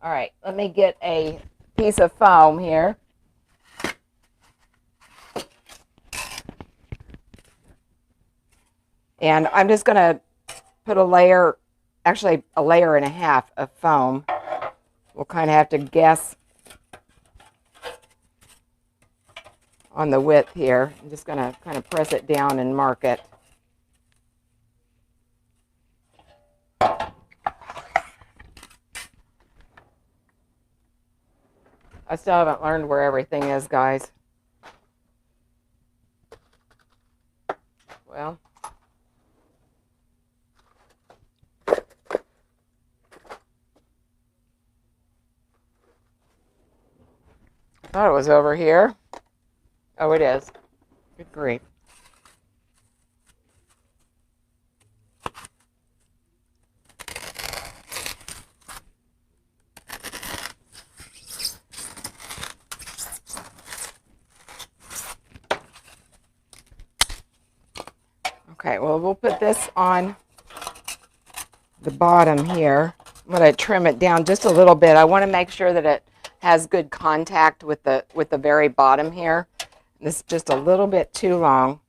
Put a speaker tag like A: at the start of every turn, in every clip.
A: All right, let me get a piece of foam here. And I'm just going to put a layer, actually a layer and a half of foam. We'll kind of have to guess on the width here. I'm just going to kind of press it down and mark it. I still haven't learned where everything is, guys. Well, I thought it was over here. Oh, it is. Good grief. Okay, well, we'll put this on the bottom here. I'm going to trim it down just a little bit. I want to make sure that it has good contact with the very bottom here. This is just a little bit too long.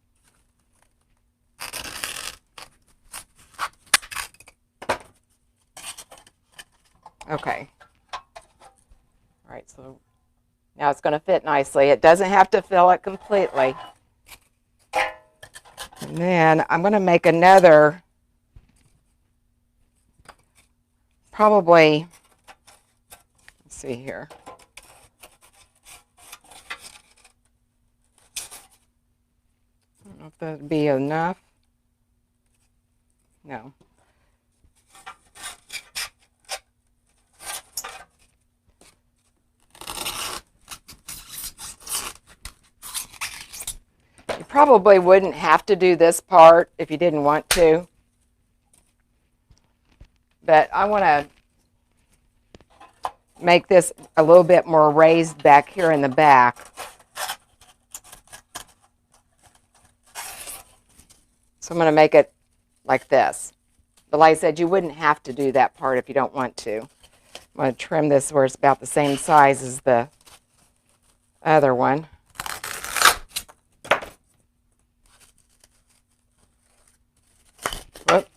A: Okay. All right, so now it's going to fit nicely. It doesn't have to fill it completely. And then I'm going to make another, probably, let's see here. I don't know if that would be enough. No. You probably wouldn't have to do this part if you didn't want to. But I want to make this a little bit more raised back here in the back. So I'm going to make it like this. But like I said, you wouldn't have to do that part if you don't want to. I'm going to trim this where it's about the same size as the other one. Whoop.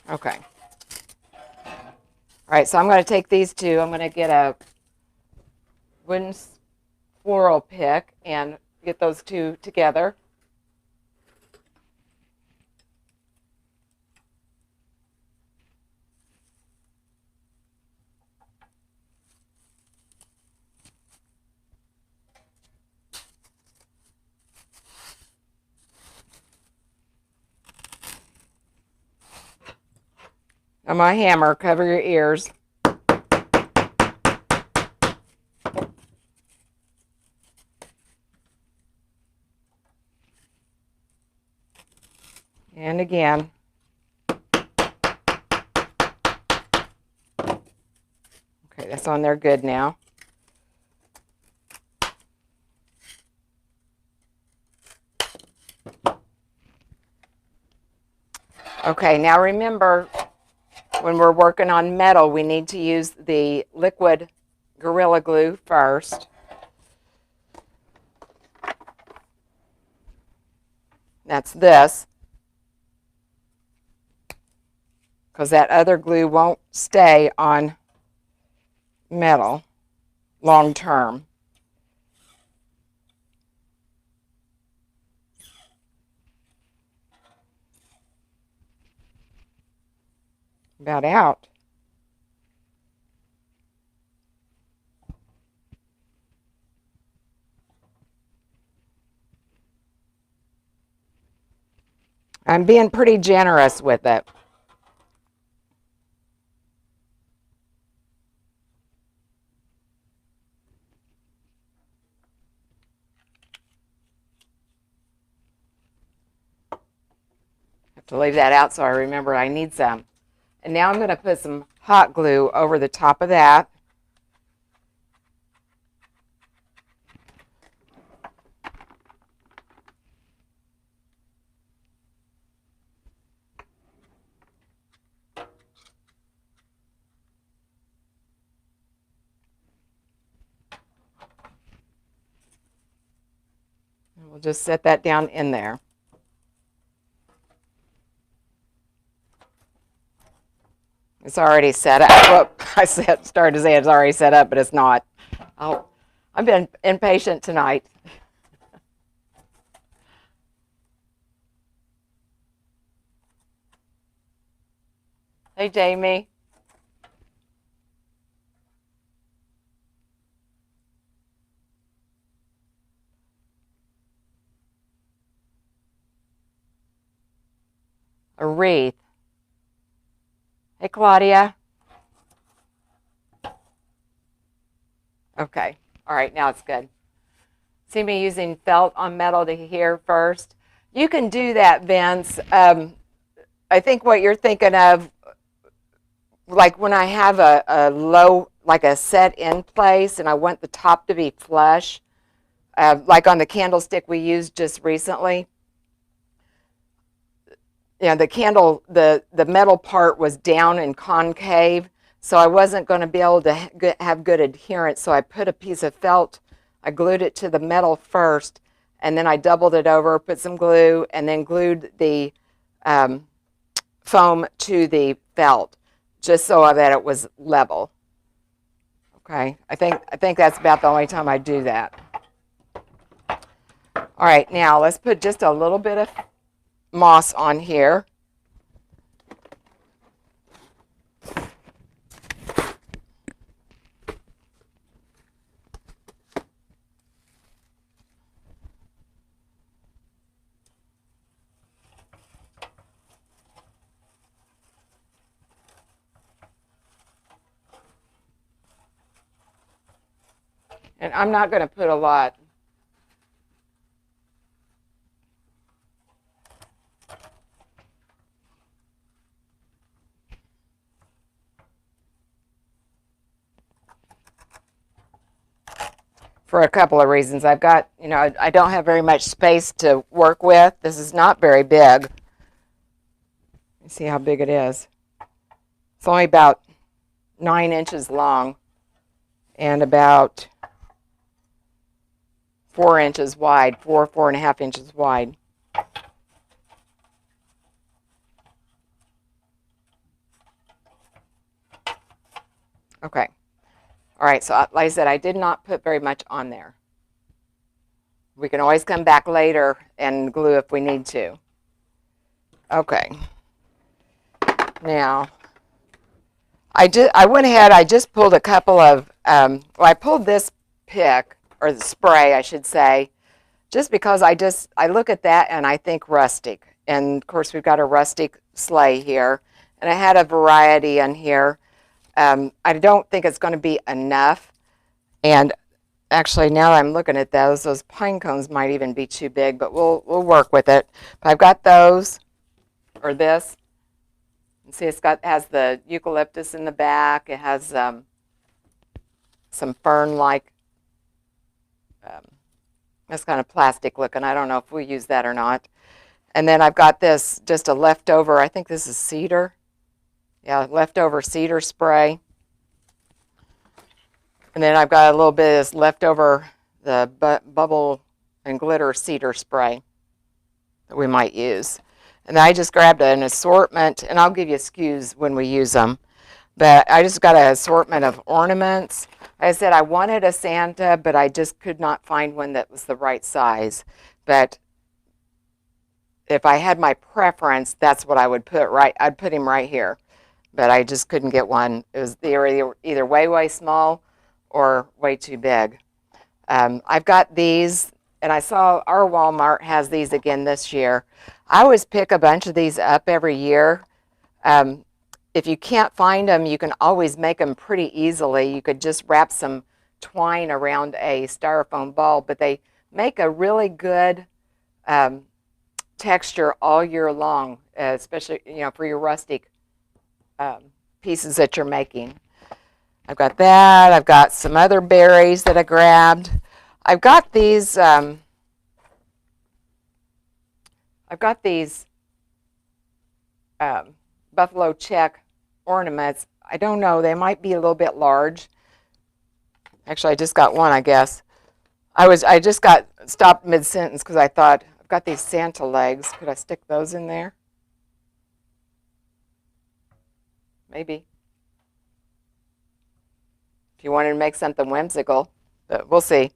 A: Okay. All right, so I'm going to take these two. I'm going to get a wooden floral pick and get those two together. On my hammer, cover your ears. And again. Okay, that's on there good now. Okay, now remember, when we're working on metal, we need to use the liquid Gorilla Glue first. That's this. Because that other glue won't stay on metal long term. About out. I'm being pretty generous with it. Have to leave that out so I remember I need some. And now I'm going to put some hot glue over the top of that. we'll just set that down in there. It's already set up. Whoop, started to say it's already set up, but it's not. Oh, I've been impatient tonight. Hey, Jamie. A wreath. Hey, Claudia. Okay. All right, now it's good. See me using felt on metal to here first? You can do that, Vince. I think what you're thinking of, like when I have a low, like a set in place and I want the top to be flush, like on the candlestick we used just recently. You know, the metal part was down and concave, so I wasn't going to be able to have good adherence, so I put a piece of felt, I glued it to the metal first, and then I doubled it over, put some glue, and then glued the foam to the felt, just so that it was level. Okay, I think that's about the only time I do that. All right, now let's put just a little bit of moss on here. And I'm not going to put a lot. For a couple of reasons. I've got, you know, I don't have very much space to work with. This is not very big. Let me see how big it is. It's only about 9 inches long and about 4 inches wide, 4.5 inches wide. Okay. All right, so like I said, I did not put very much on there. We can always come back later and glue if we need to. Okay. Now, I went ahead, I just pulled a couple of, well, I pulled this pick, or the spray, I should say, just because I look at that and I think rustic. And of course, we've got a rustic sleigh here. And I had a variety in here. I don't think it's going to be enough. And actually, now that I'm looking at those pine cones might even be too big, but we'll work with it. But I've got those, or this. And see, has the eucalyptus in the back. It has some fern-like. That's kind of plastic looking. I don't know if we use that or not. And then I've got this, just a leftover, I think this is cedar. Yeah, leftover cedar spray. And then I've got a little bit of this leftover, the bubble and glitter cedar spray that we might use. And then I just grabbed an assortment, and I'll give you SKUs when we use them. But I just got an assortment of ornaments. Like I said, I wanted a Santa, but I just could not find one that was the right size. But if I had my preference, that's what I would put I'd put him right here. But I just couldn't get one. It was either way small or way too big. I've got these, and I saw our Walmart has these again this year. I always pick a bunch of these up every year. If you can't find them, you can always make them pretty easily. You could just wrap some twine around a styrofoam ball, but they make a really good texture all year long, especially for your rustic pieces that you're making. I've got that. I've got some other berries that I grabbed. I've got these. Buffalo check ornaments. I don't know. They might be a little bit large. Actually, I just got one, I guess. I just got stopped mid-sentence because I thought, I've got these Santa legs. Could I stick those in there? Maybe. If you wanted to make something whimsical, but we'll see.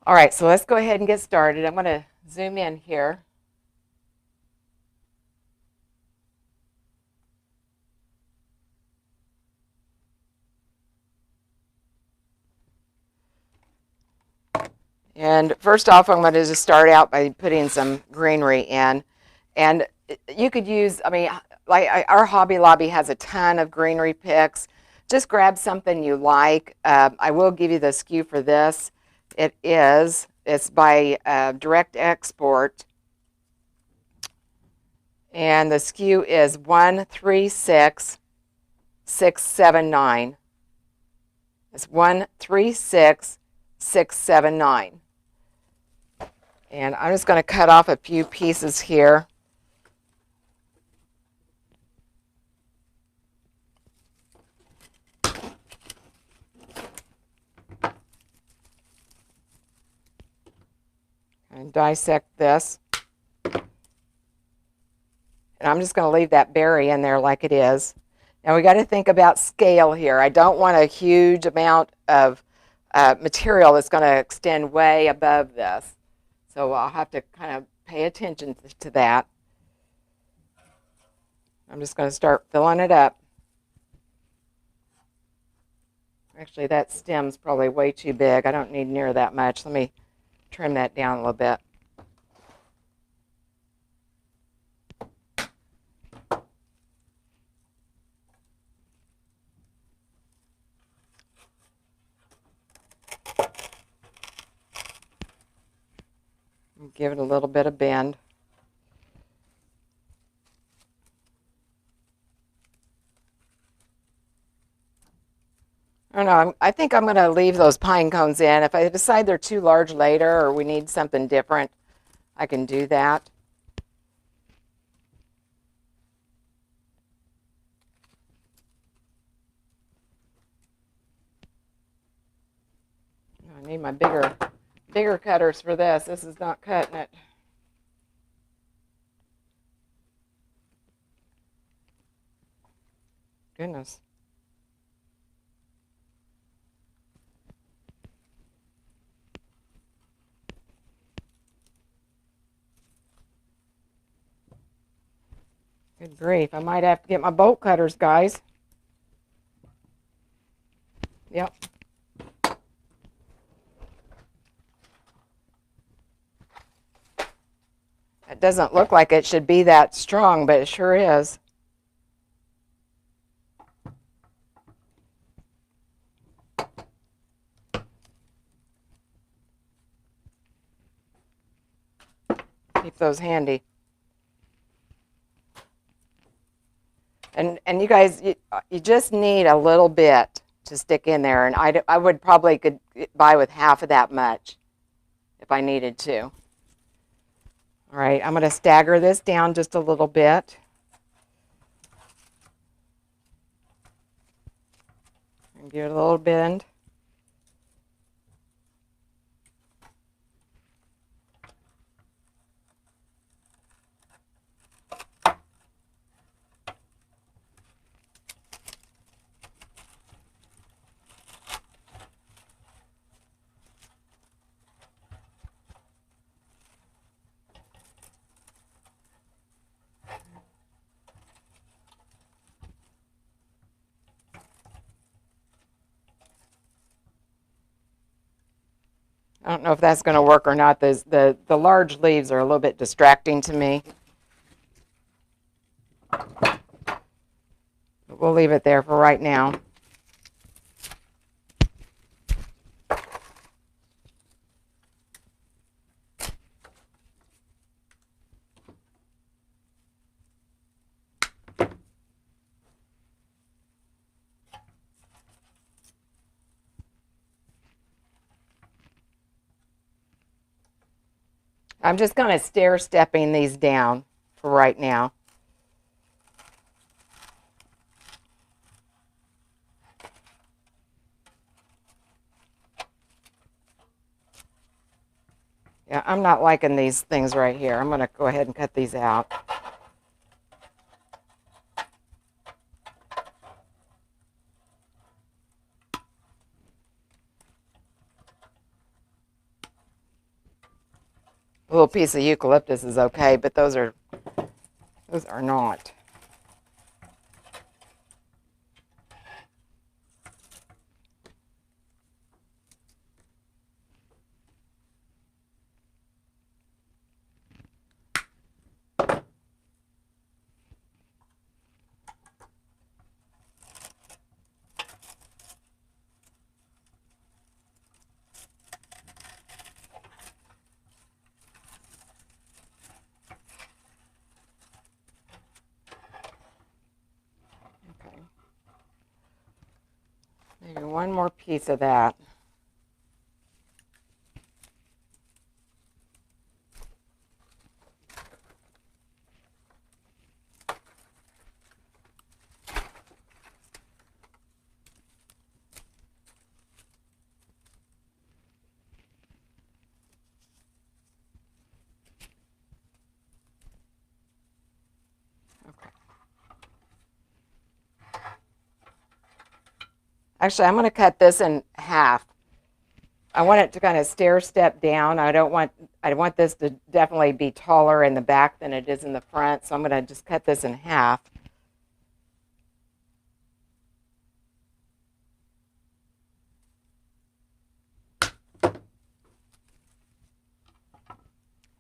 A: All right, so let's go ahead and get started. I'm going to zoom in here. And first off, I'm going to just start out by putting some greenery in. And you could use, I mean, like our Hobby Lobby has a ton of greenery picks. Just grab something you like. I will give you the SKU for this. It's by Direct Export. And the SKU is 136679. It's 136679. And I'm just going to cut off a few pieces here. And dissect this. And I'm just going to leave that berry in there like it is. Now we got to think about scale here. I don't want a huge amount of material that's going to extend way above this. So I'll have to kind of pay attention to that. I'm just going to start filling it up. Actually, that stem's probably way too big. I don't need near that much. Let me trim that down a little bit. Give it a little bit of bend. I don't know, I think I'm going to leave those pine cones in. If I decide they're too large later or we need something different, I can do that. I need my bigger cutters for this. This is not cutting it. Goodness. Good grief. I might have to get my bolt cutters, guys. Yep. It doesn't look like it should be that strong, but it sure is. Keep those handy. And you guys, you just need a little bit to stick in there, and I would probably could buy with half of that much if I needed to. All right, I'm going to stagger this down just a little bit. And give it a little bend. I don't know if that's going to work or not. The large leaves are a little bit distracting to me. But we'll leave it there for right now. I'm just kind of stair-stepping these down for right now. I'm not liking these things right here. I'm going to go ahead and cut these out. A little piece of eucalyptus is okay, but those are not. Okay. Maybe one more piece of that. Actually, I'm going to cut this in half. I want it to kind of stair step down. I want this to definitely be taller in the back than it is in the front. So I'm going to just cut this in half. And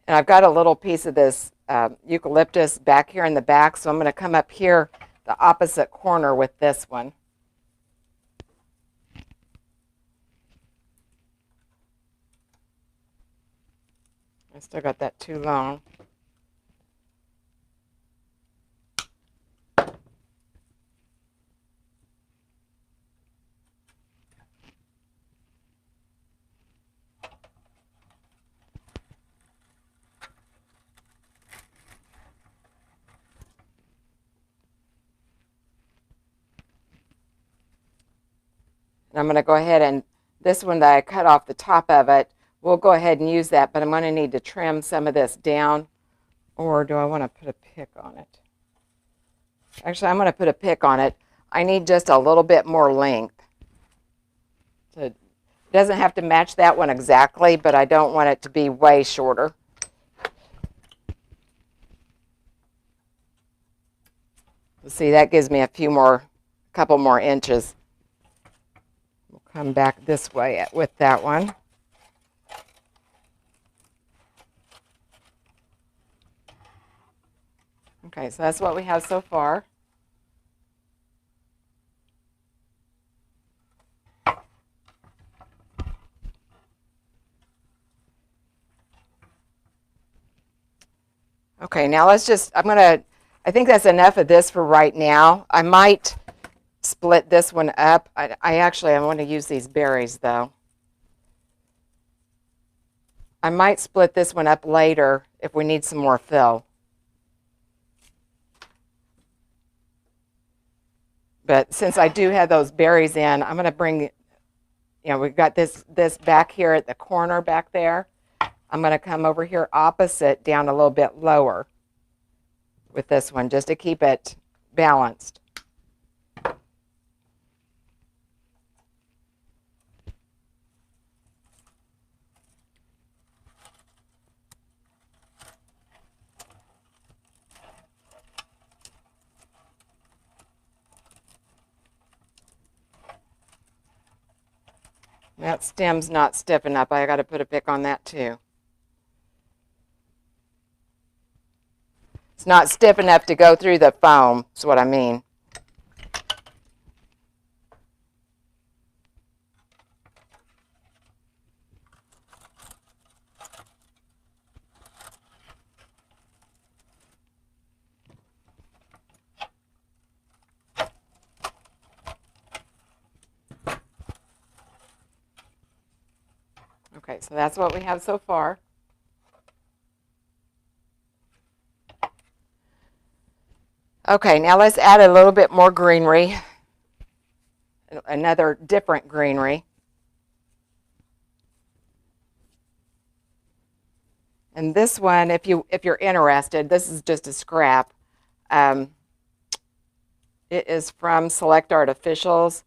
A: I've got a little piece of this eucalyptus back here in the back. So I'm going to come up here, the opposite corner with this one. I still got that too long. And I'm going to go ahead and this one that I cut off the top of it, we'll go ahead and use that, but I'm going to need to trim some of this down. Or do I want to put a pick on it? Actually, I'm going to put a pick on it. I need just a little bit more length. So it doesn't have to match that one exactly, but I don't want it to be way shorter. See, that gives me a couple more inches. We'll come back this way with that one. Okay, so that's what we have so far. Okay, now I think that's enough of this for right now. I might split this one up. I want to use these berries though. I might split this one up later if we need some more fill. But since I do have those berries in, I'm going to bring, we've got this back here at the corner back there. I'm going to come over here opposite down a little bit lower with this one just to keep it balanced. That stem's not stiff enough. I got to put a pick on that too. It's not stiff enough to go through the foam, is what I mean. Okay, so that's what we have so far. Okay, now let's add a little bit more greenery, another different greenery. And this one, if you're interested, this is just a scrap. It is from Select Artificials.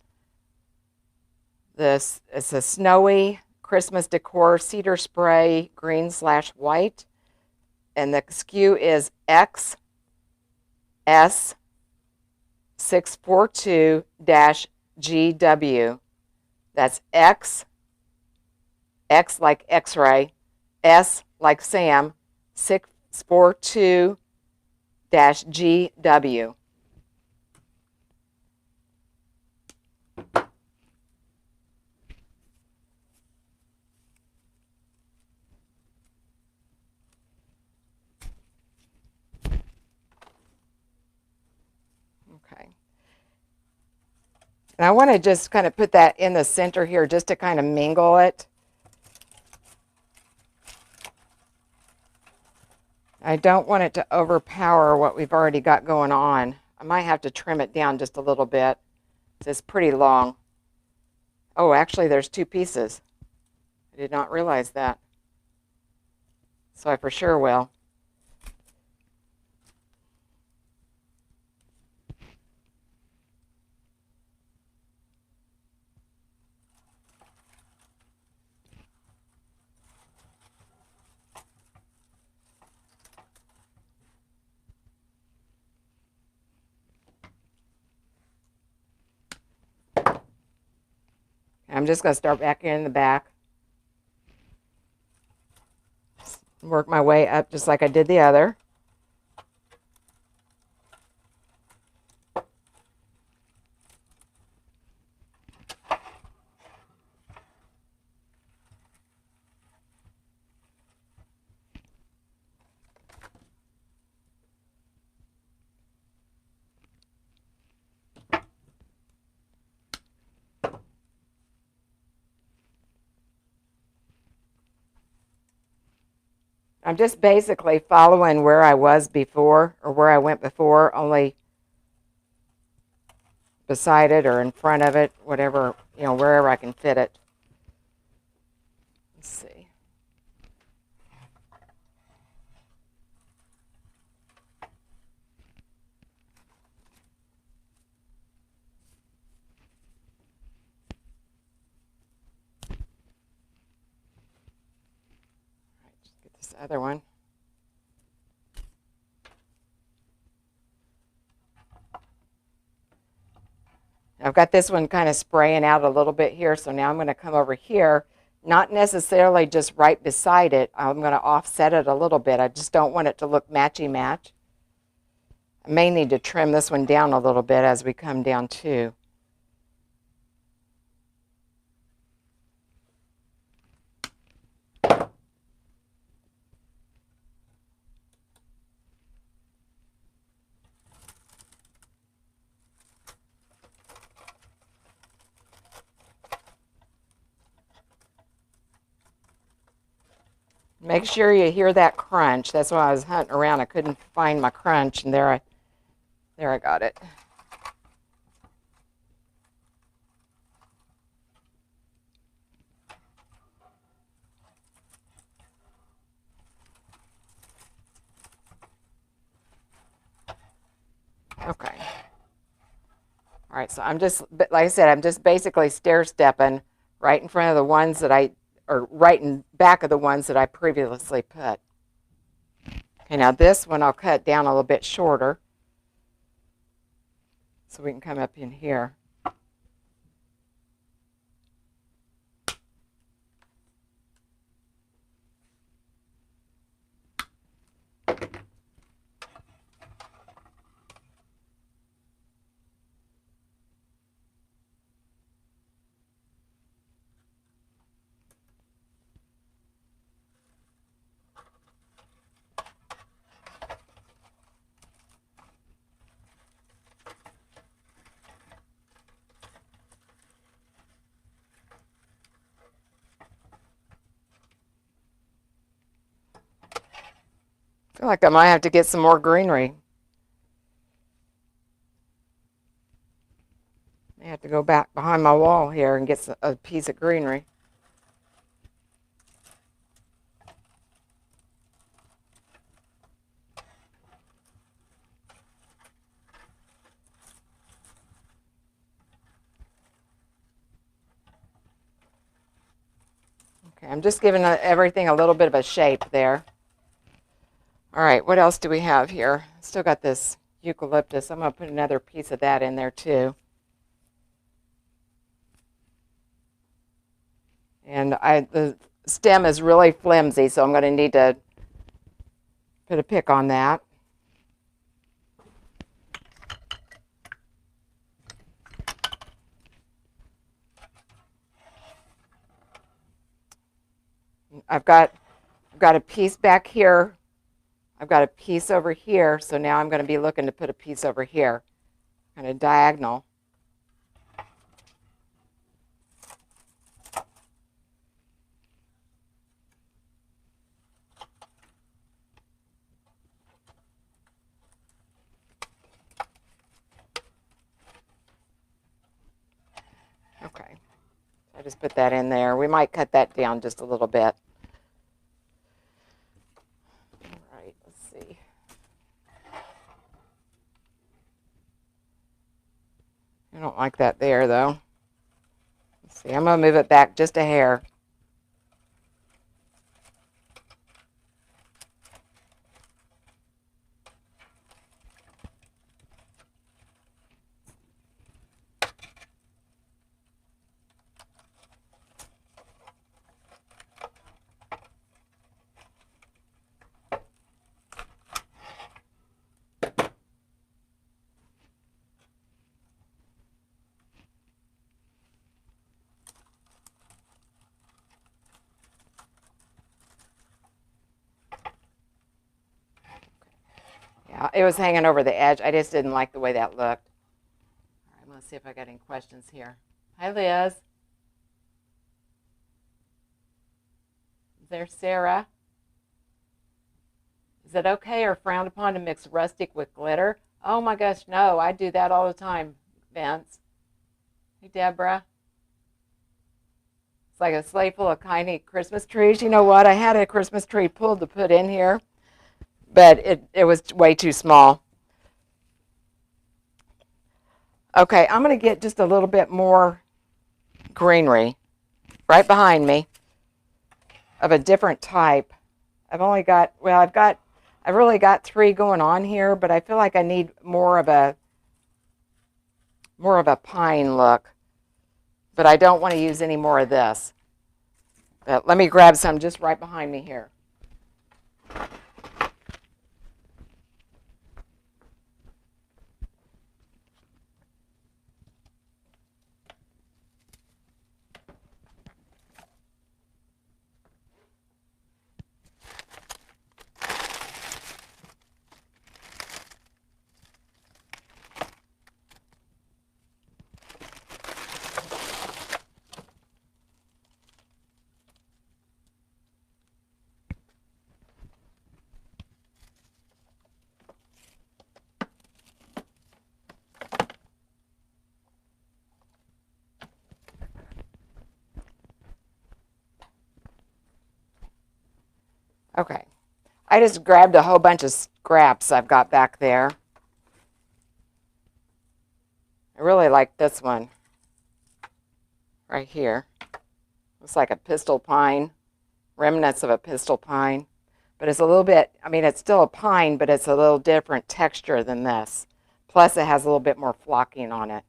A: This is a snowy Christmas decor cedar spray green/white, and the SKU is XS642-GW. That's X like X-ray, S like Sam, 642-GW. Okay. And I want to just kind of put that in the center here just to kind of mingle it. I don't want it to overpower what we've already got going on. I might have to trim it down just a little bit. It's pretty long. Oh, actually, there's two pieces. I did not realize that. So I for sure will. I'm just going to start back here in the back. Work my way up just like I did the other. I'm just basically following where I was before, or where I went before, only beside it or in front of it, whatever, wherever I can fit it. Let's see. All right, just get this other one. I've got this one kind of spraying out a little bit here, so now I'm going to come over here, not necessarily just right beside it. I'm going to offset it a little bit. I just don't want it to look matchy-match. I may need to trim this one down a little bit as we come down too. Make sure you hear that crunch. That's why I was hunting around. I couldn't find my crunch, and there I got it. Okay. All right, so I'm just, like I said, I'm just basically stair-stepping right in front of the ones that or right in back of the ones that I previously put. Okay, now this one I'll cut down a little bit shorter so we can come up in here. I feel like I might have to get some more greenery. I have to go back behind my wall here and get a piece of greenery. I'm just giving everything a little bit of a shape there. All right, what else do we have here? Still got this eucalyptus. I'm going to put another piece of that in there too. And the stem is really flimsy, so I'm going to need to put a pick on that. I've got a piece back here. I've got a piece over here, so now I'm going to be looking to put a piece over here, kind of diagonal. Okay, I just put that in there. We might cut that down just a little bit. All right, let's see. I don't like that there, though. Let's see, I'm going to move it back just a hair. Yeah, it was hanging over the edge. I just didn't like the way that looked. All right, I'm going to see if I got any questions here. Hi, Liz. Is there Sarah? Is it okay or frowned upon to mix rustic with glitter? Oh my gosh, no. I do that all the time, Vince. Hey, Deborah. It's like a sleigh full of tiny Christmas trees. You know what? I had a Christmas tree pulled to put in here, but it was way too small. Okay, I'm going to get just a little bit more greenery right behind me of a different type. I've only got, well, I've really got 3 going on here, but I feel like I need more of a pine look. But I don't want to use any more of this. But let me grab some just right behind me here. Okay, I just grabbed a whole bunch of scraps I've got back there. I really like this one right here. Looks like a pistil pine, remnants of a pistil pine. But it's a little bit, I mean, it's still a pine, but it's a little different texture than this. Plus, it has a little bit more flocking on it.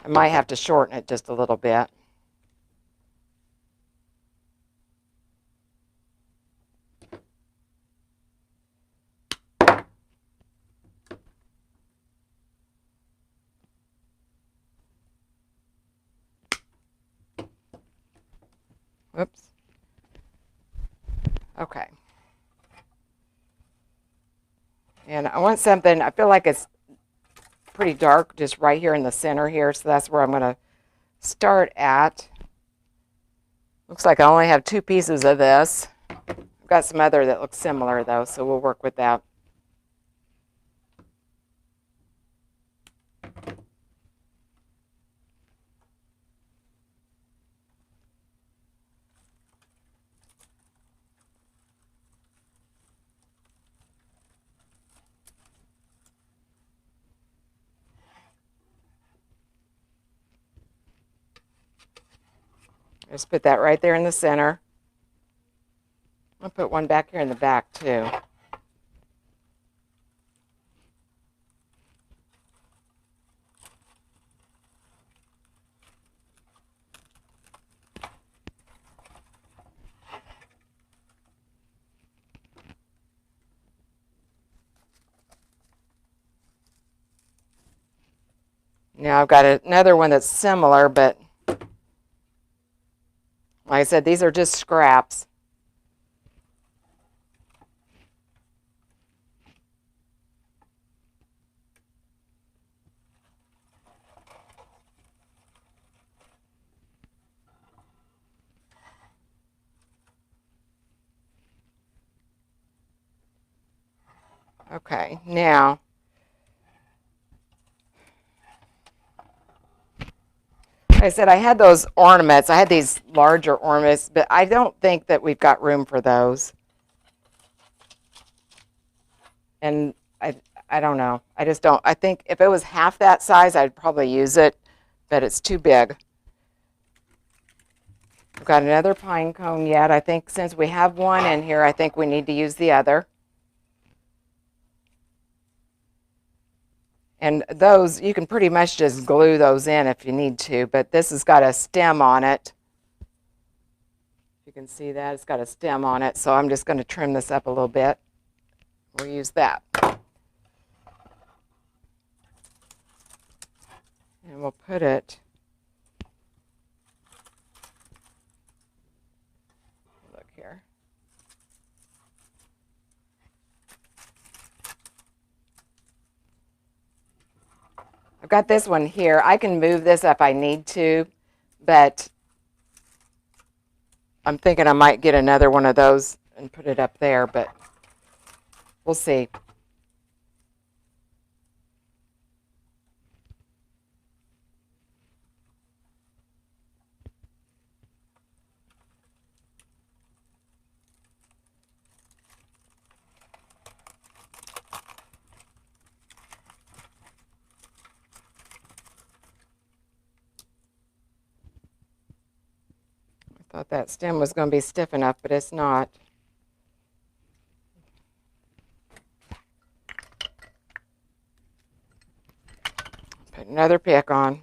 A: I might have to shorten it just a little bit. Oops. Okay. And I want something, I feel like it's pretty dark just right here in the center here, so that's where I'm going to start at. Looks like I only have 2 pieces of this. I've got some other that look similar though, so we'll work with that. Just put that right there in the center. I'll put one back here in the back too. Now I've got another one that's similar, but like I said, these are just scraps. Okay, now like I said, I had those ornaments. I had these larger ornaments, but I don't think that we've got room for those. And I don't know. I just don't. I think if it was half that size, I'd probably use it, but it's too big. I've got another pine cone yet. I think since we have one in here, I think we need to use the other. And those, you can pretty much just glue those in if you need to, but this has got a stem on it. You can see that. It's got a stem on it, so I'm just going to trim this up a little bit. We'll use that. And we'll put it, look here. I've got this one here. I can move this if I need to, but I'm thinking I might get another one of those and put it up there, but we'll see. Thought that stem was going to be stiff enough, but it's not. Put another pick on.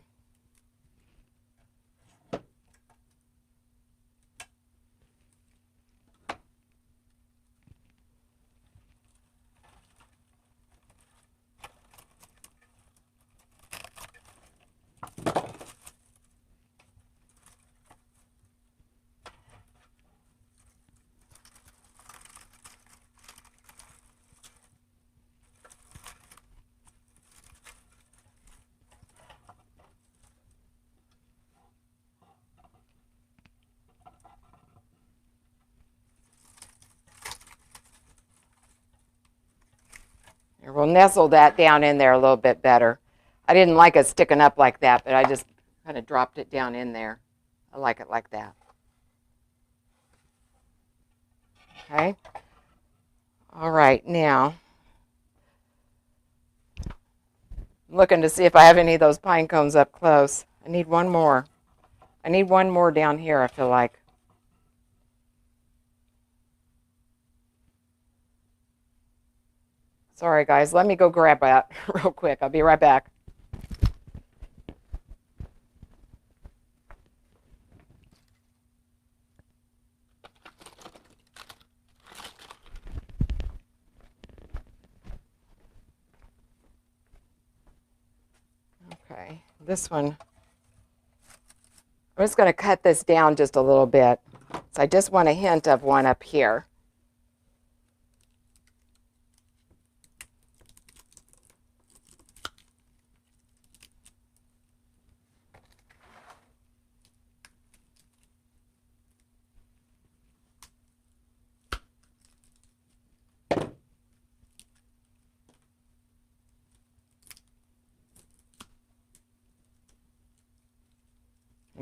A: We'll nestle that down in there a little bit better. I didn't like it sticking up like that, but I just kind of dropped it down in there. I like it like that. Okay. All right, now I'm looking to see if I have any of those pine cones up close. I need one more. I need one more down here, I feel like. Sorry, guys. Let me go grab that real quick. I'll be right back. Okay, this one, I'm just going to cut this down just a little bit. So I just want a hint of one up here.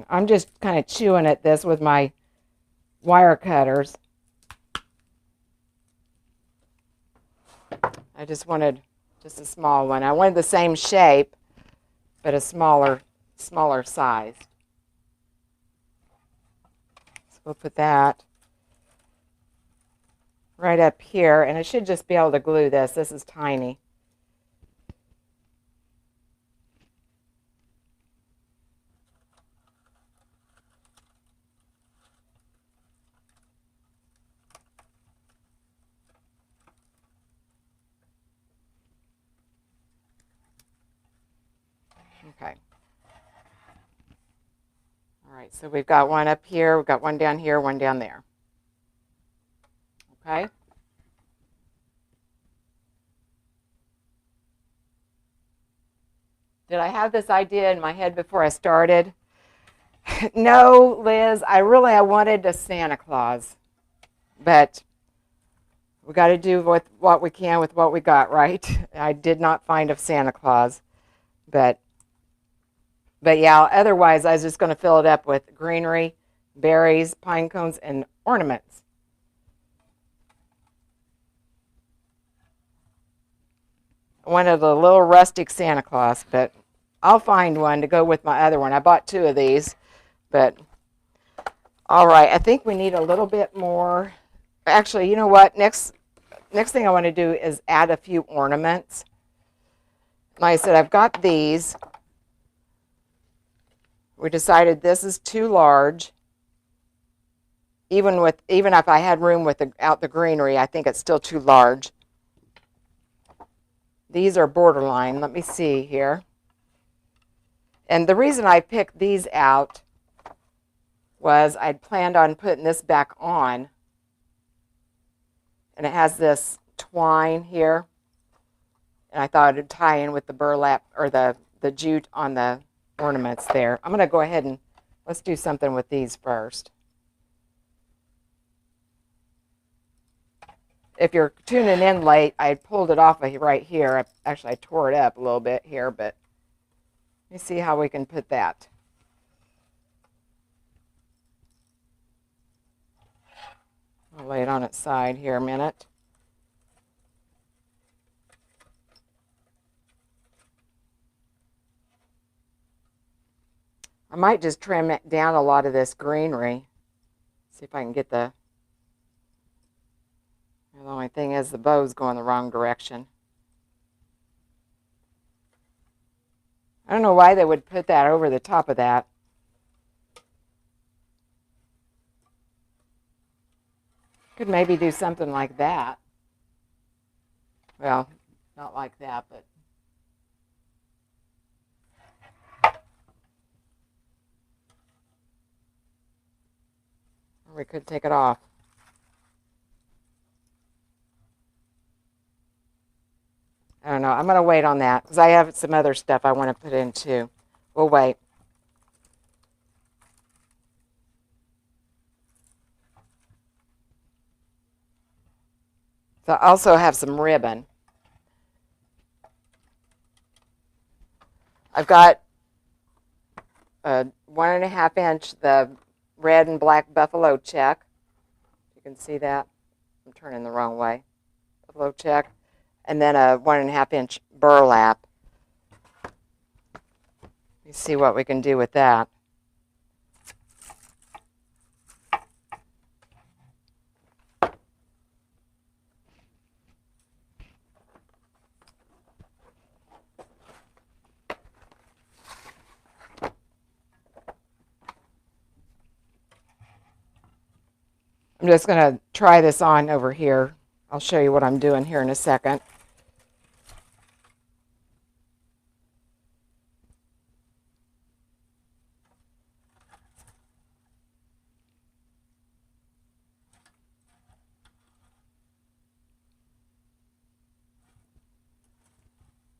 A: I'm just kind of chewing at this with my wire cutters. I just wanted just a small one. I wanted the same shape, but a smaller size. We'll put that right up here, and it should just be able to glue this. This is tiny. Okay. All right, so we've got one up here, we've got one down here, one down there. Okay. Did I have this idea in my head before I started? No, Liz, I wanted a Santa Claus, but we got to do with what we can with what we got, right? I did not find a Santa Claus, but yeah, otherwise I was just going to fill it up with greenery, berries, pine cones, and ornaments. I wanted a little rustic Santa Claus, but I'll find one to go with my other one. I bought two of these, but all right, I think we need a little bit more. Actually, you know what? Next thing I want to do is add a few ornaments. Like I said, I've got these. We decided this is too large. Even if I had room without the greenery, I think it's still too large. These are borderline. Let me see here. And the reason I picked these out was I'd planned on putting this back on. And it has this twine here. And I thought it'd tie in with the burlap or the jute on the ornaments there. I'm going to go ahead and let's do something with these first. If you're tuning in late, I pulled it off of right here. I tore it up a little bit here, but let me see how we can put that. I'll lay it on its side here a minute. I might just trim it down a lot of this greenery. See if I can get the only thing is the bow's going the wrong direction. I don't know why they would put that over the top of that. Could maybe do something like that. Well, not like that, but or we could take it off. I don't know. I'm going to wait on that because I have some other stuff I want to put in too. We'll wait. So I also have some ribbon. I've got a 1.5 inch, the red and black buffalo check. You can see that. I'm turning the wrong way. Buffalo check. And then a 1.5 inch burlap. Let's see what we can do with that. I'm just going to try this on over here. I'll show you what I'm doing here in a second.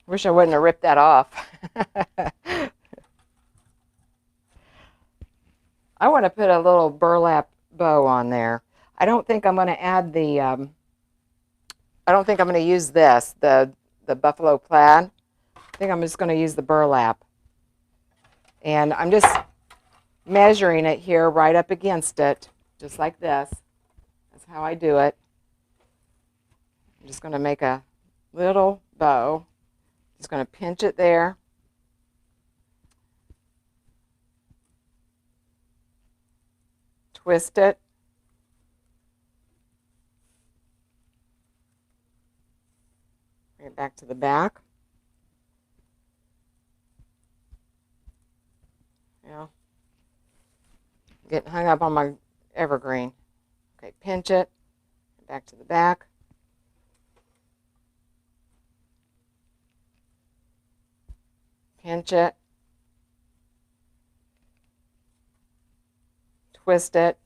A: Wish I wouldn't have ripped that off. I want to put a little burlap bow on there. I don't think I'm going to add the, I don't think I'm going to use this, the buffalo plaid. I think I'm just going to use the burlap. And I'm just measuring it here right up against it, just like this. That's how I do it. I'm just going to make a little bow. Just going to pinch it there. twist it. Bring it back to the back. Yeah. Getting hung up on my evergreen. Okay, pinch it. Back to the back. Pinch it. Twist it.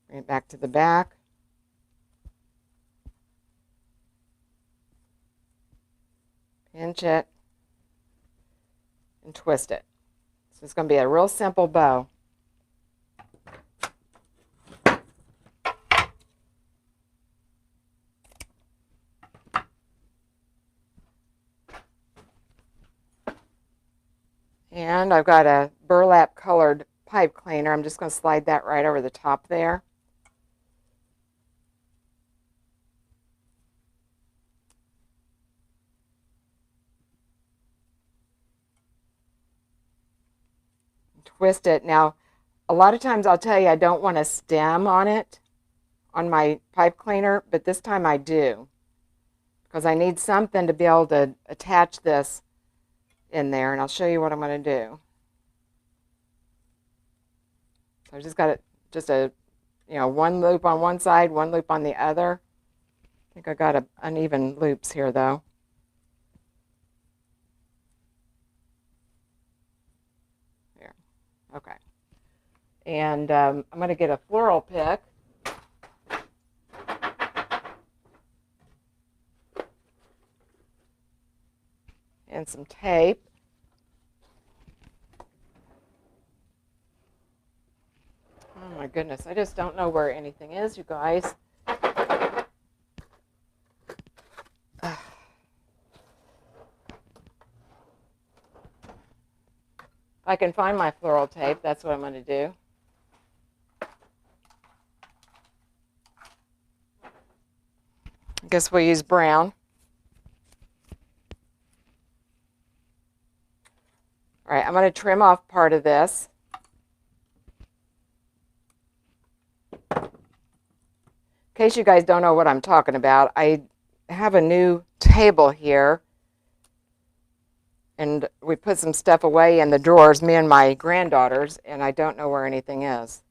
A: Bring it back to the back. Pinch it. And twist it. So it's going to be a real simple bow. And I've got a burlap colored pipe cleaner. I'm just going to slide that right over the top there. Twist it. Now, a lot of times I'll tell you I don't want a stem on it, on my pipe cleaner, but this time I do, because I need something to be able to attach this in there, and I'll show you what I'm going to do. So I've just got one loop on one side, one loop on the other. I think I got uneven loops here though. There, okay. And I'm going to get a floral pick. And some tape. Oh my goodness, I just don't know where anything is, you guys. If I can find my floral tape, that's what I'm going to do. I guess we'll use brown. All right, I'm going to trim off part of this. In case you guys don't know what I'm talking about, I have a new table here, and we put some stuff away in the drawers, me and my granddaughters, and I don't know where anything is.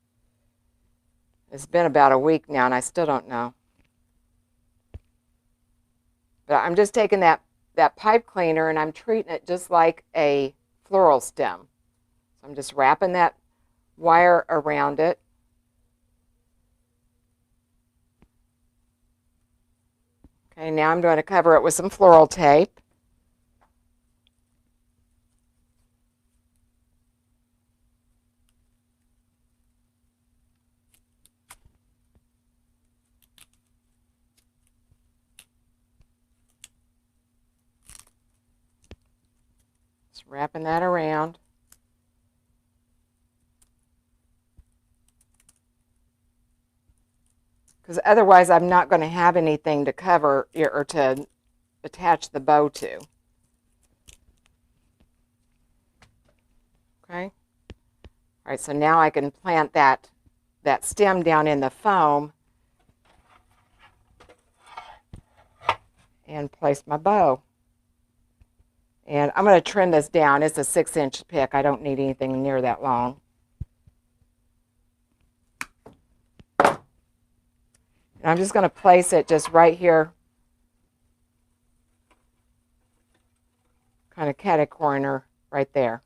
A: It's been about a week now, and I still don't know. But I'm just taking that pipe cleaner, and I'm treating it just like a floral stem. So I'm just wrapping that wire around it. Okay, now I'm going to cover it with some floral tape. Just wrapping that around. Because otherwise I'm not going to have anything to cover or to attach the bow to. Okay. All right, so now I can plant that stem down in the foam and place my bow. And I'm going to trim this down. It's a 6-inch pick. I don't need anything near that long. And I'm just going to place it just right here, kind of catty corner right there.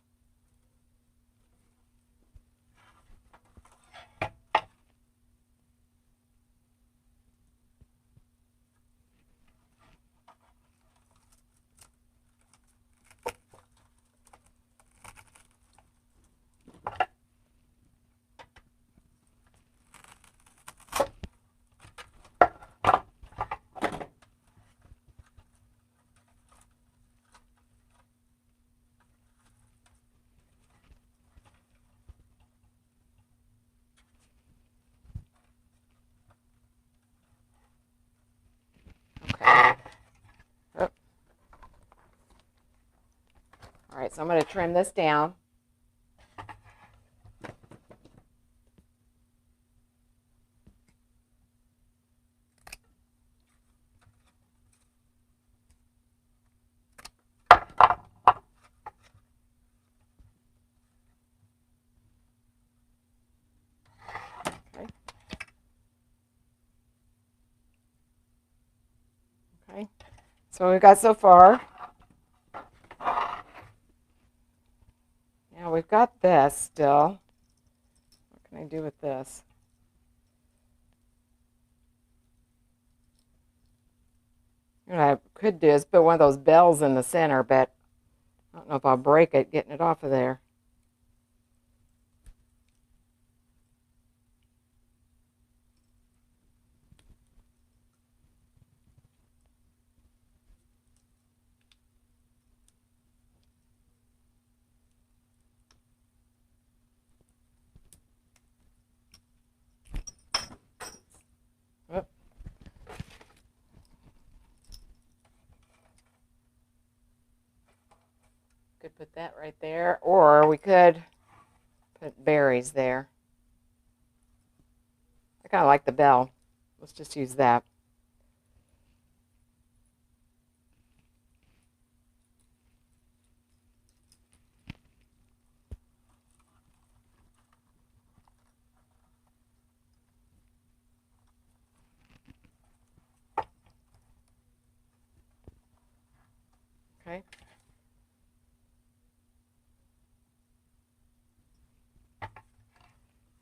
A: All right, so I'm going to trim this down. So we've got so far. Now we've got this still. What can I do with this? What I could do is put one of those bells in the center, but I don't know if I'll break it getting it off of there. Oop. Could put that right there, or we could put berries there. I kind of like the bell. Let's just use that. Okay.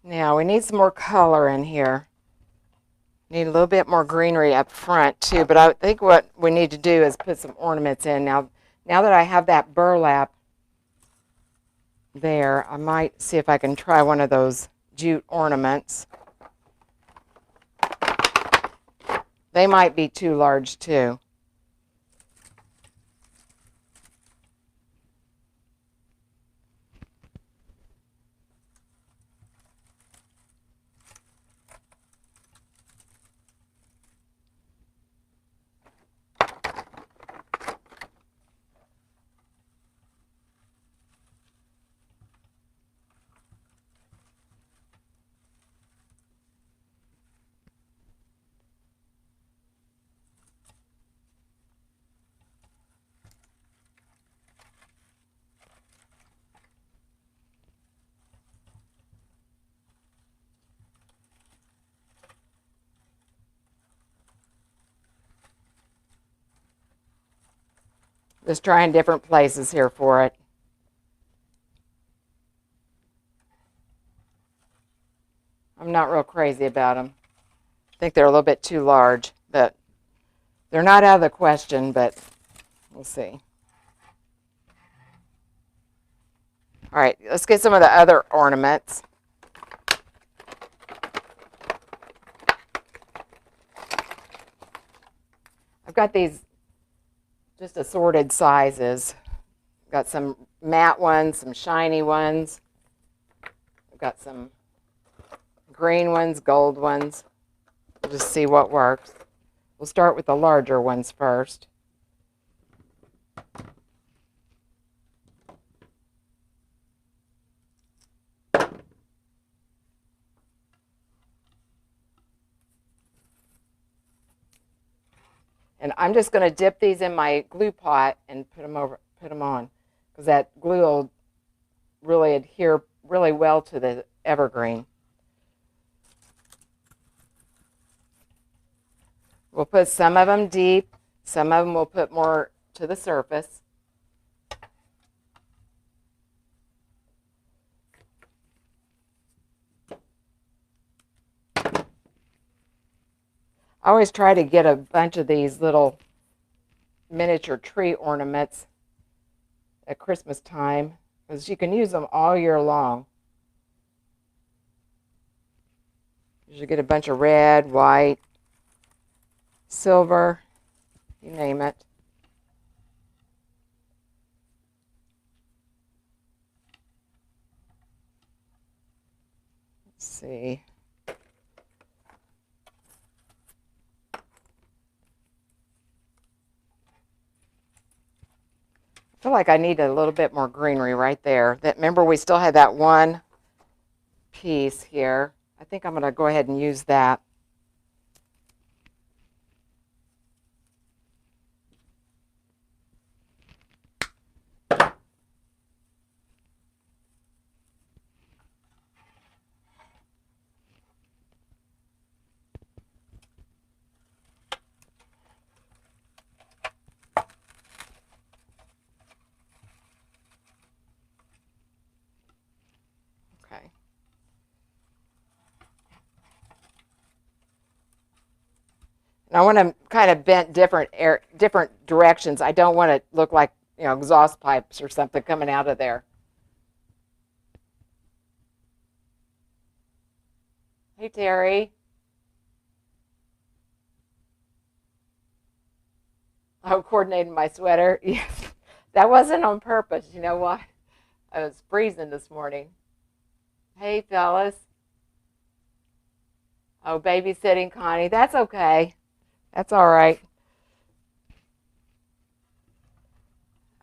A: Now we need some more color in here. Need a little bit more greenery up front too, but I think what we need to do is put some ornaments in. Now that I have that burlap there, I might see if I can try one of those jute ornaments. They might be too large too. Just trying different places here for it. I'm not real crazy about them. I think they're a little bit too large, but they're not out of the question, but we'll see. All right, let's get some of the other ornaments. I've got these just assorted sizes. Got some matte ones, some shiny ones. I've got some green ones, gold ones. We'll just see what works. We'll start with the larger ones first. And I'm just going to dip these in my glue pot and put them on, because that glue will really adhere really well to the evergreen. We'll put some of them deep, some of them we'll put more to the surface. I always try to get a bunch of these little miniature tree ornaments at Christmas time, because you can use them all year long. You should get a bunch of red, white, silver, you name it. Let's see. I feel like I need a little bit more greenery right there. Remember, we still had that one piece here. I think I'm going to go ahead and use that. And I want to kind of bend different directions. I don't want it to look like, exhaust pipes or something coming out of there. Hey, Terry. Oh, coordinating my sweater. Yes, that wasn't on purpose. You know what? I was freezing this morning. Hey, fellas. Oh, babysitting Connie. That's okay. That's all right.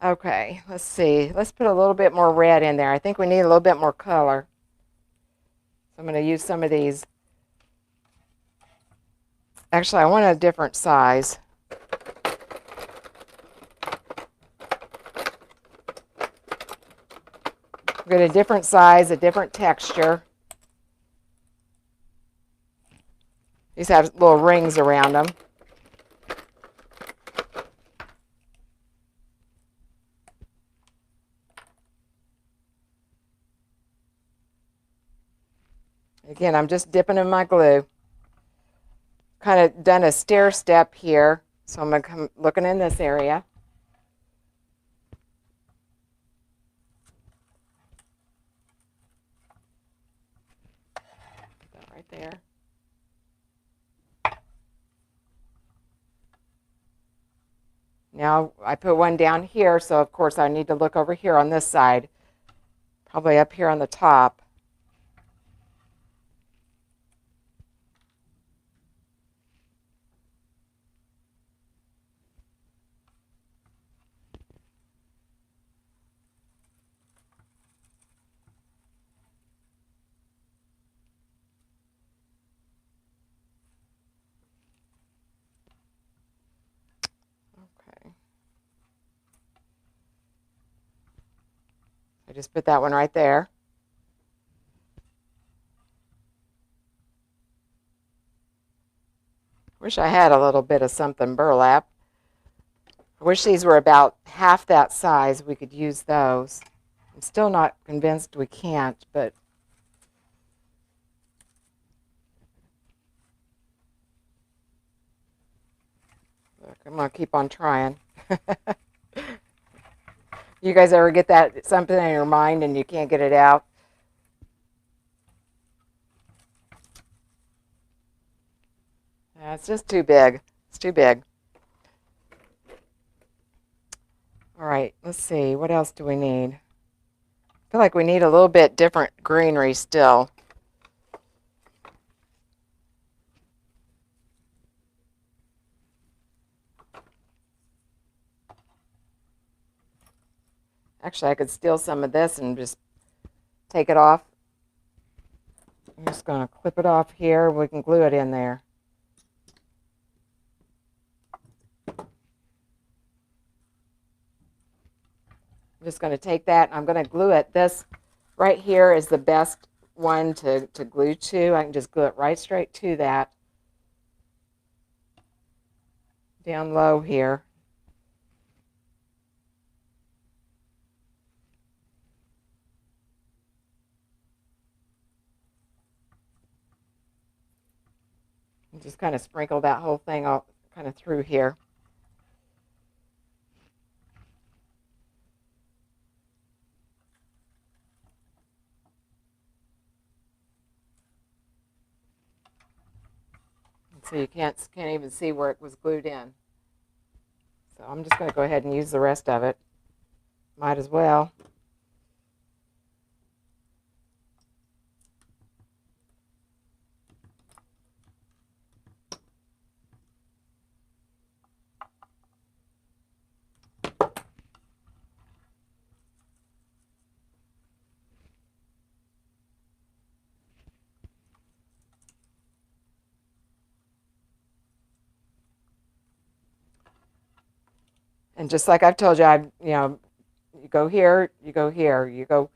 A: Okay, let's see. Let's put a little bit more red in there. I think we need a little bit more color. So I'm going to use some of these. Actually, I want a different size. Get a different size, a different texture. These have little rings around them. Again, I'm just dipping in my glue. Kind of done a stair step here, so I'm going to come looking in this area. Put that right there. Now I put one down here, so of course I need to look over here on this side, probably up here on the top. Okay. I just put that one right there. Wish I had a little bit of something burlap. I wish these were about half that size. We could use those. I'm still not convinced we can't, but look, I'm going to keep on trying. You guys ever get that something in your mind and you can't get it out? Yeah, it's just too big. It's too big. All right, let's see. What else do we need? I feel like we need a little bit different greenery still. Actually, I could steal some of this and just take it off. I'm just going to clip it off here. We can glue it in there. I'm just going to take that and I'm going to glue it. This right here is the best one to glue to. I can just glue it right straight to that. Down low here. And just kind of sprinkle that whole thing all kind of through here. So you can't even see where it was glued in. So I'm just going to go ahead and use the rest of it. Might as well. And just like I've told you, you go here, you go here, you go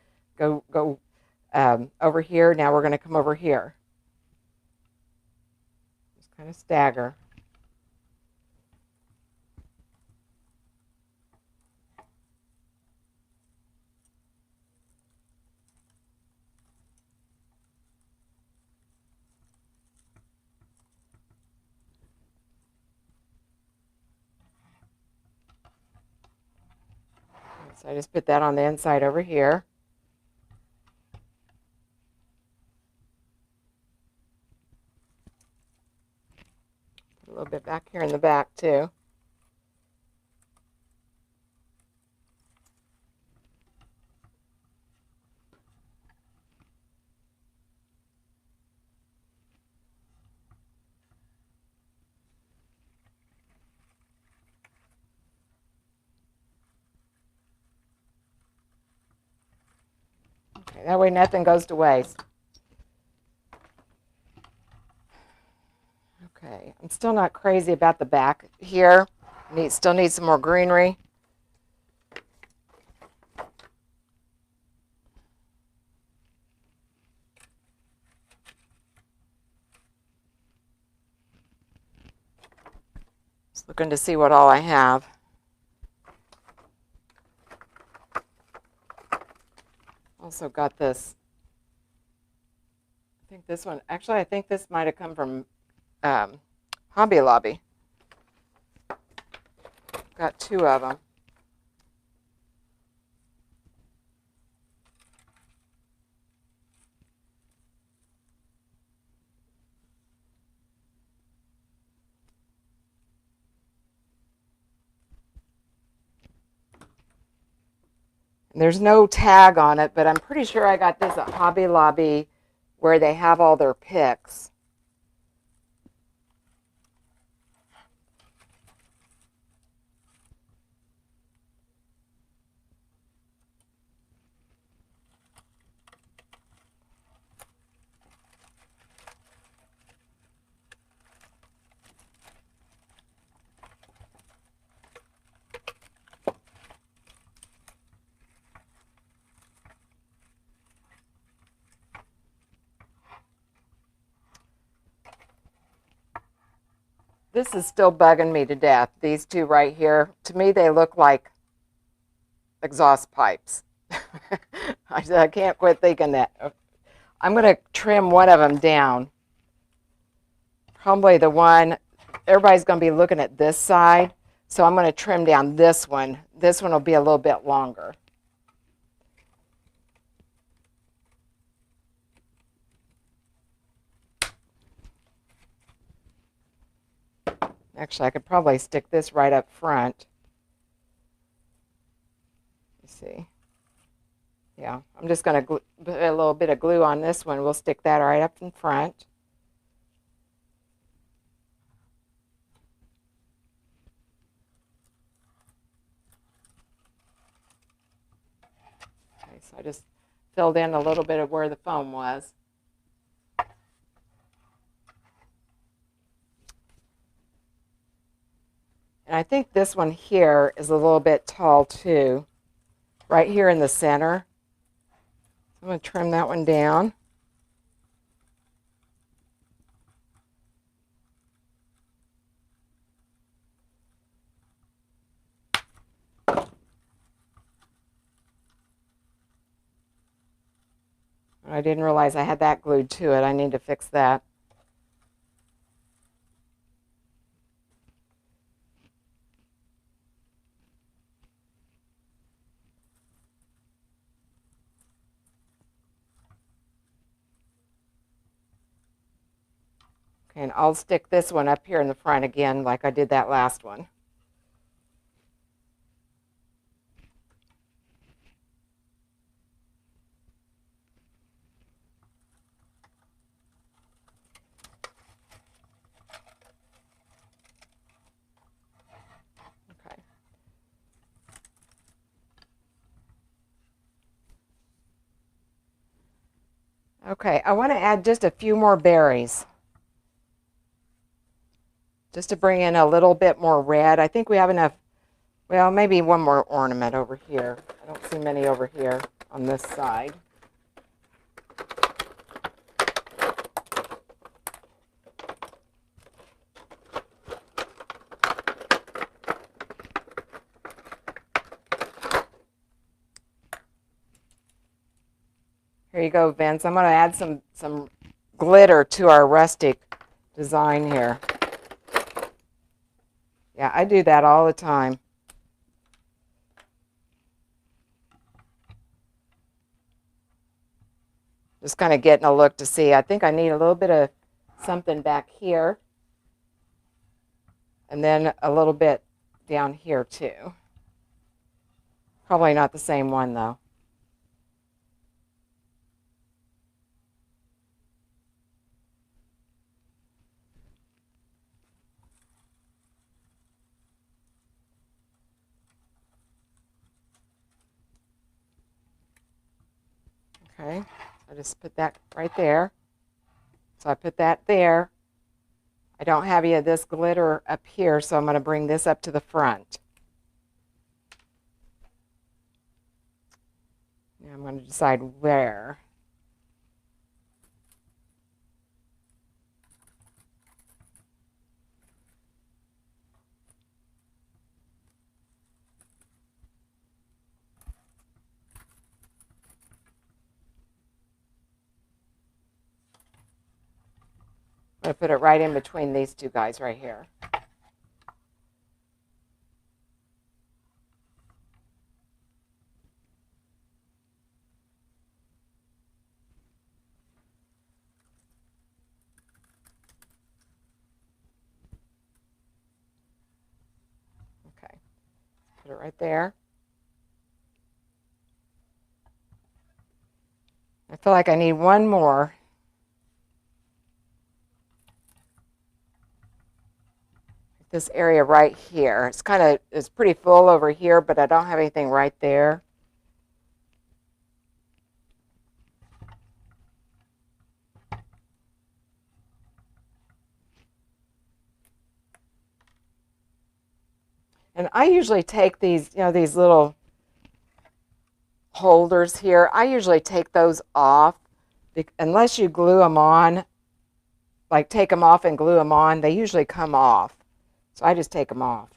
A: over here. Now we're going to come over here. Just kind of stagger. So I just put that on the inside over here. A little bit back here in the back too. Okay, that way nothing goes to waste. Okay, I'm still not crazy about the back here. Still need some more greenery. Just looking to see what all I have. Also got this. I think this one, actually, I think this might have come from Hobby Lobby. Got two of them. There's no tag on it, but I'm pretty sure I got this at Hobby Lobby where they have all their picks. This is still bugging me to death. These two right here, to me, they look like exhaust pipes. I can't quit thinking that. I'm going to trim one of them down. Probably the one, everybody's going to be looking at this side, so I'm going to trim down this one. This one will be a little bit longer. Actually, I could probably stick this right up front. Let's see. Yeah, I'm just going to put a little bit of glue on this one. We'll stick that right up in front. Okay, so I just filled in a little bit of where the foam was. And I think this one here is a little bit tall too, right here in the center. I'm going to trim that one down. I didn't realize I had that glued to it. I need to fix that. Okay, and I'll stick this one up here in the front again like I did that last one. Okay. Okay, I want to add just a few more berries. Just to bring in a little bit more red. I think we have enough, well, maybe one more ornament over here. I don't see many over here on this side. Here you go, Vince. I'm going to add some glitter to our rustic design here. Yeah, I do that all the time. Just kind of getting a look to see. I think I need a little bit of something back here. And then a little bit down here too. Probably not the same one though. Okay, I just put that right there. So I put that there. I don't have any of this glitter up here, so I'm going to bring this up to the front. Now I'm going to decide where. I'm going to put it right in between these two guys right here. Okay, put it right there. I feel like I need one more. This area right here. It's pretty full over here, but I don't have anything right there. And I usually take these, these little holders here. I usually take those off unless you glue them on, like take them off and glue them on. They usually come off. So I just take them off.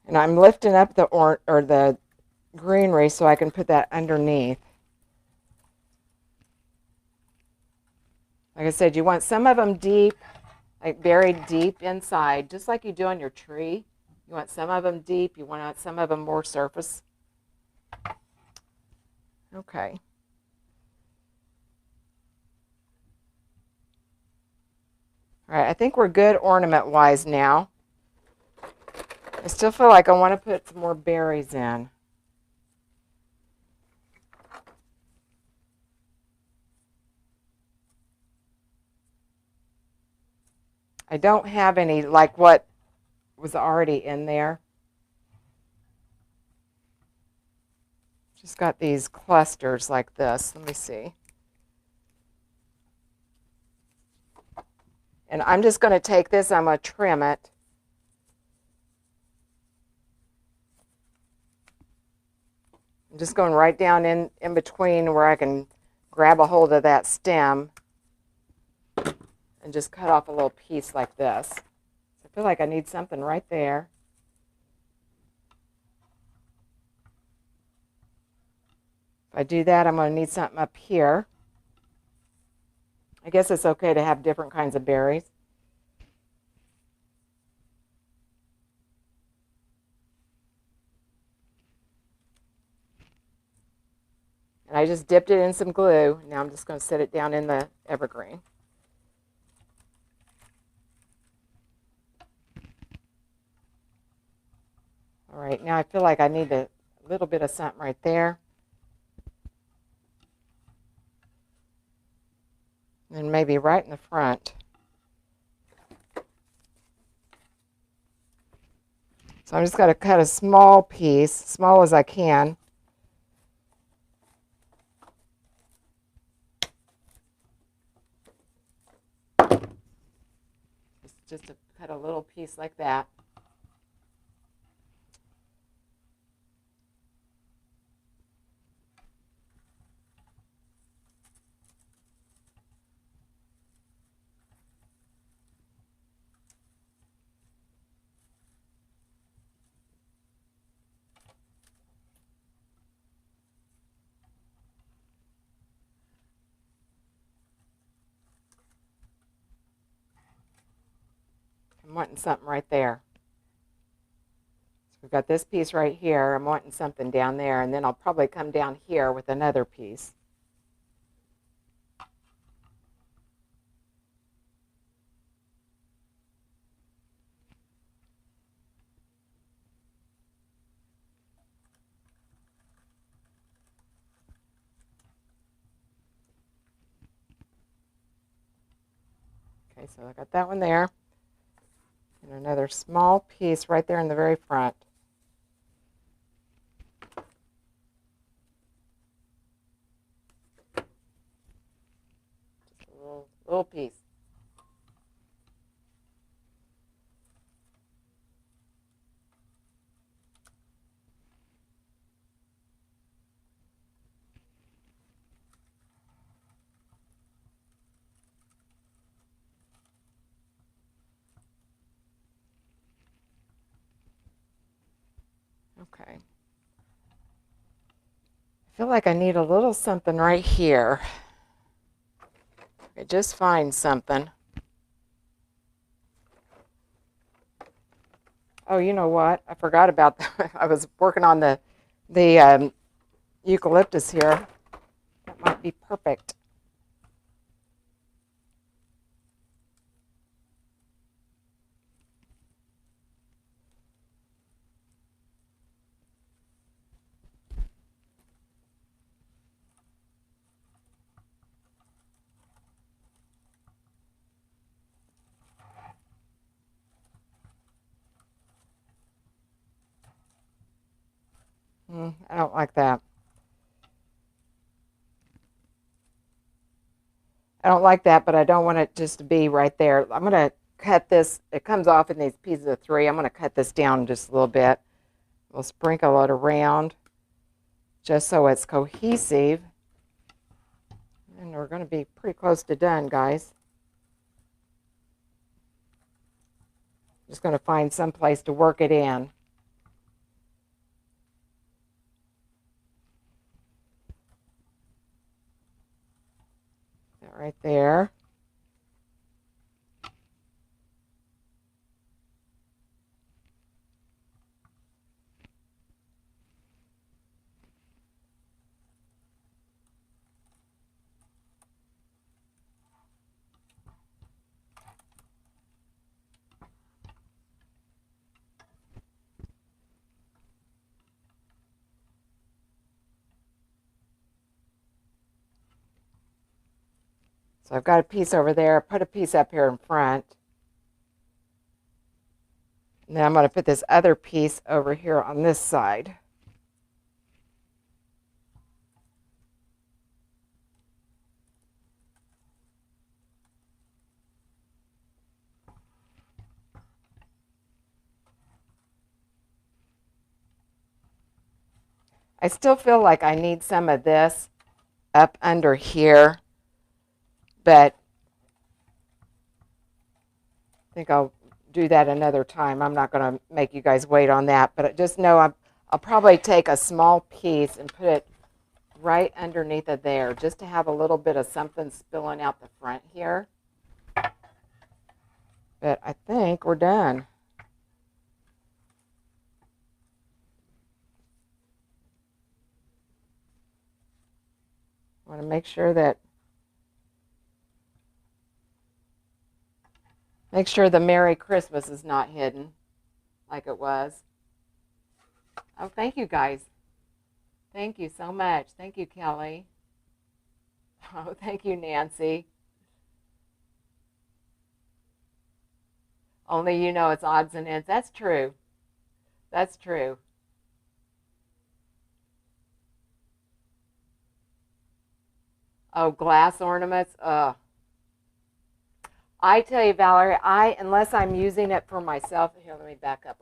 A: And I'm lifting up the greenery so I can put that underneath. Like I said, you want some of them deep, like buried deep inside, just like you do on your tree. You want some of them deep. You want some of them more surface. Okay. All right, I think we're good ornament-wise now. I still feel like I want to put some more berries in. I don't have any like what was already in there. Just got these clusters like this. Let me see. And I'm just going to take this, I'm going to trim it. I'm just going right down in between where I can grab a hold of that stem and just cut off a little piece like this. I feel like I need something right there. If I do that, I'm going to need something up here. I guess it's okay to have different kinds of berries. And I just dipped it in some glue. Now I'm just going to set it down in the evergreen. All right, now I feel like I need a little bit of something right there. And maybe right in the front. So I'm just going to cut a small piece, small as I can. Just to cut a little piece like that. I'm wanting something right there. I've got this piece right here. I'm wanting something down there, and then I'll probably come down here with another piece. Okay, so I got that one there. And another small piece right there in the very front. Just a little piece. Okay. I feel like I need a little something right here. I just find something. Oh, you know what? I forgot about that. I was working on the eucalyptus here. That might be perfect. I don't like that. I don't like that, but I don't want it just to be right there. I'm going to cut this. It comes off in these pieces of 3. I'm going to cut this down just a little bit. We'll sprinkle it around just so it's cohesive. And we're going to be pretty close to done, guys. Just going to find some place to work it in. That right there. So I've got a piece over there. Put a piece up here in front. And then I'm going to put this other piece over here on this side. I still feel like I need some of this up under here, but I think I'll do that another time. I'm not going to make you guys wait on that, but just know I'll probably take a small piece and put it right underneath of there just to have a little bit of something spilling out the front here. But I think we're done. I want to make sure the Merry Christmas is not hidden like it was. Oh, thank you guys. Thank you so much. Thank you, Kelly. Oh, thank you, Nancy. Only you know it's odds and ends. That's true. That's true. Oh, glass ornaments. I tell you, Valerie, unless I'm using it for myself. Here, let me back up a